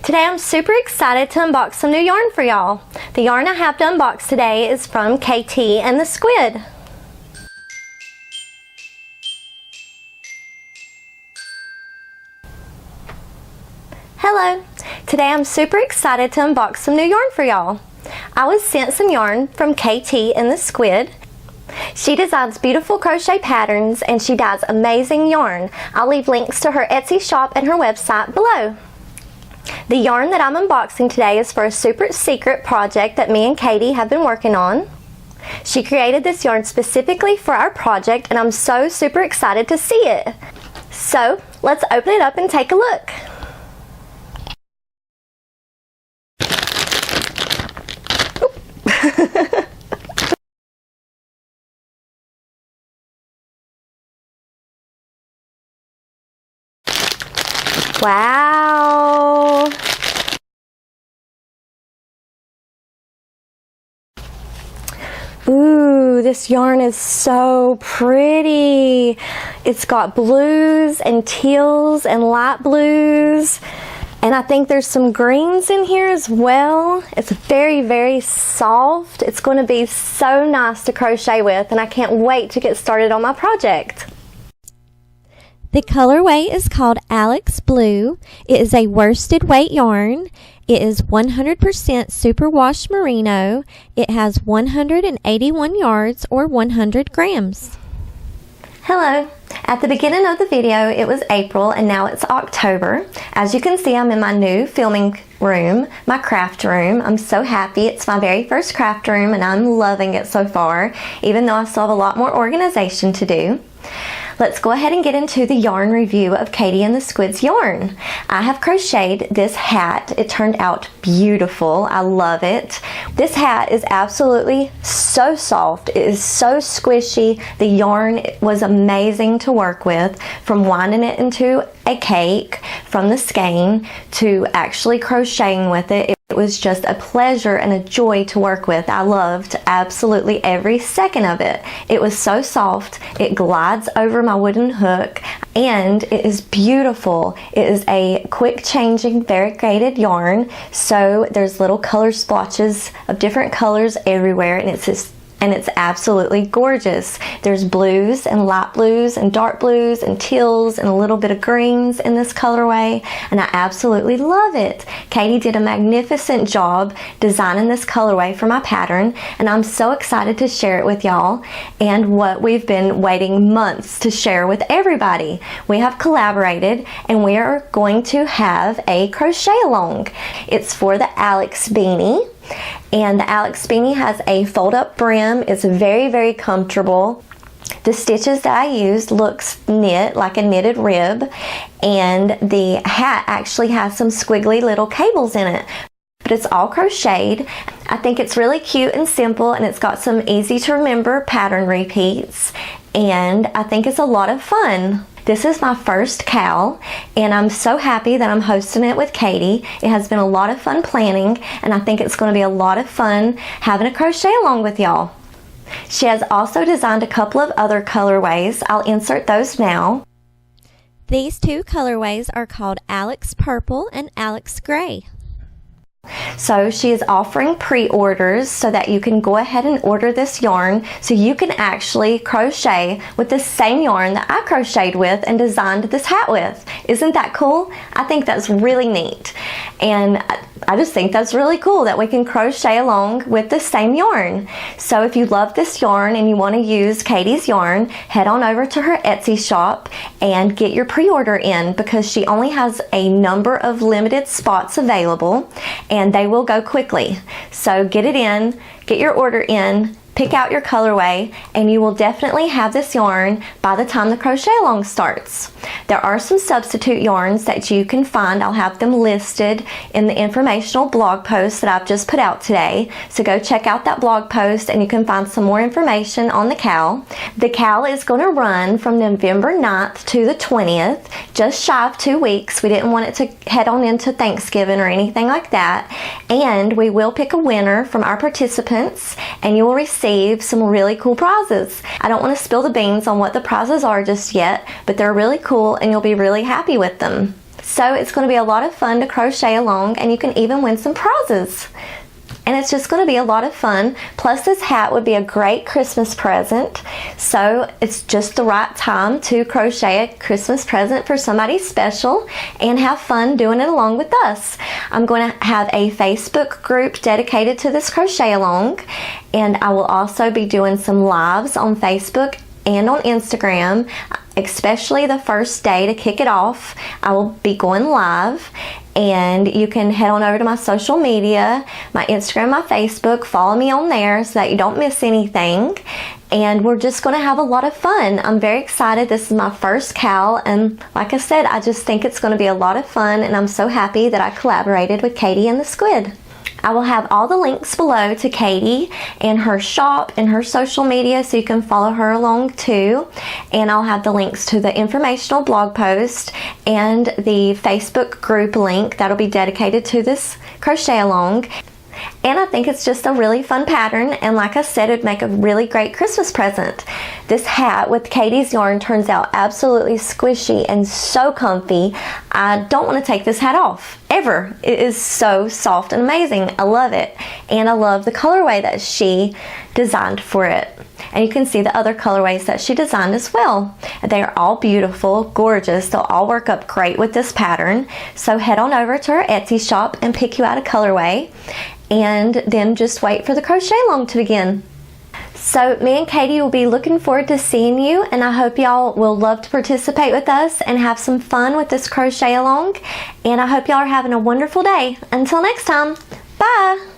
Today I'm super excited to unbox some new yarn for y'all. The yarn I have to unbox today is from KT and the Squid. Hello! Today I'm super excited to unbox some new yarn for y'all. I was sent some yarn from KT and the Squid. She designs beautiful crochet patterns and she dyes amazing yarn. I'll leave links to her Etsy shop and her website below. The yarn that I'm unboxing today is for a super secret project that me and Katie have been working on. She created this yarn specifically for our project and I'm so super excited to see it. So let's open it up and take a look. Wow! Ooh, this yarn is so pretty. It's got blues and teals and light blues. And I think there's some greens in here as well. It's very, very soft. It's going to be so nice to crochet with and I can't wait to get started on my project. The colorway is called Alex Blue. It is a worsted weight yarn. It is 100% superwash merino. It has 181 yards or 100 grams. Hello! At the beginning of the video it was April and now it's October. As you can see, I'm in my new filming room, my craft room. I'm so happy. It's my very first craft room and I'm loving it so far, even though I still have a lot more organization to do. Let's go ahead and get into the yarn review of Katie and the Squid's yarn. I have crocheted this hat. It turned out beautiful. I love it. This hat is absolutely so soft. It is so squishy. The yarn was amazing to work with, from winding it into a cake, from the skein to actually crocheting with it. It was just a pleasure and a joy to work with. I loved absolutely every second of it. It was so soft. It glides over my wooden hook and it is beautiful. It is a quick changing variegated yarn, so there's little color splotches of different colors everywhere and it's absolutely gorgeous. There's blues and light blues and dark blues and teals and a little bit of greens in this colorway and I absolutely love it. Katie did a magnificent job designing this colorway for my pattern and I'm so excited to share it with y'all and what we've been waiting months to share with everybody. We have collaborated and we are going to have a crochet along. It's for the Alex Beanie. And the Alex Beanie has a fold-up brim. It's very, very comfortable. The stitches that I used looks knit, like a knitted rib, and the hat actually has some squiggly little cables in it. But it's all crocheted. I think it's really cute and simple, and it's got some easy to remember pattern repeats, and I think it's a lot of fun. This is my first cowl and I'm so happy that I'm hosting it with Katie. It has been a lot of fun planning and I think it's going to be a lot of fun having a crochet along with y'all. She has also designed a couple of other colorways. I'll insert those now. These two colorways are called Alex Purple and Alex Gray. So she is offering pre-orders so that you can go ahead and order this yarn so you can actually crochet with the same yarn that I crocheted with and designed this hat with. Isn't that cool? I think that's really neat. And I just think that's really cool that we can crochet along with the same yarn. So if you love this yarn and you want to use Katie's yarn, head on over to her Etsy shop and get your pre-order in because she only has a number of limited spots available and they will go quickly. So get it in, get your order in, pick out your colorway, and you will definitely have this yarn by the time the crochet along starts. There are some substitute yarns that you can find. I'll have them listed in the informational blog post that I've just put out today. So go check out that blog post and you can find some more information on the cowl. The cowl is going to run from November 9th to the 20th, just shy of 2 weeks. We didn't want it to head on into Thanksgiving or anything like that. And we will pick a winner from our participants and you will receive some really cool prizes. I don't want to spill the beans on what the prizes are just yet, but they're really cool and you'll be really happy with them. So it's going to be a lot of fun to crochet along, and you can even win some prizes. And it's just going to be a lot of fun. Plus, this hat would be a great Christmas present. So it's just the right time to crochet a Christmas present for somebody special and have fun doing it along with us. I'm going to have a Facebook group dedicated to this crochet along, and I will also be doing some lives on Facebook and on Instagram, especially the first day to kick it off. I will be going live, and you can head on over to my social media, my Instagram, my Facebook, follow me on there so that you don't miss anything. And we're just going to have a lot of fun. I'm very excited. This is my first cowl, and like I said, I just think it's going to be a lot of fun, and I'm so happy that I collaborated with Katie and the Squid. I will have all the links below to Katie and her shop and her social media, so you can follow her along too. And I'll have the links to the informational blog post and the Facebook group link that'll be dedicated to this crochet along. And I think it's just a really fun pattern, and like I said, it'd make a really great Christmas present. This hat with Katie's yarn turns out absolutely squishy and so comfy. I don't want to take this hat off, ever. It is so soft and amazing. I love it. And I love the colorway that she designed for it. And you can see the other colorways that she designed as well. They are all beautiful, gorgeous. They'll all work up great with this pattern. So head on over to her Etsy shop and pick you out a colorway, and then just wait for the crochet along to begin. So me and Katie will be looking forward to seeing you, and I hope y'all will love to participate with us and have some fun with this crochet along. And I hope y'all are having a wonderful day. Until next time, bye!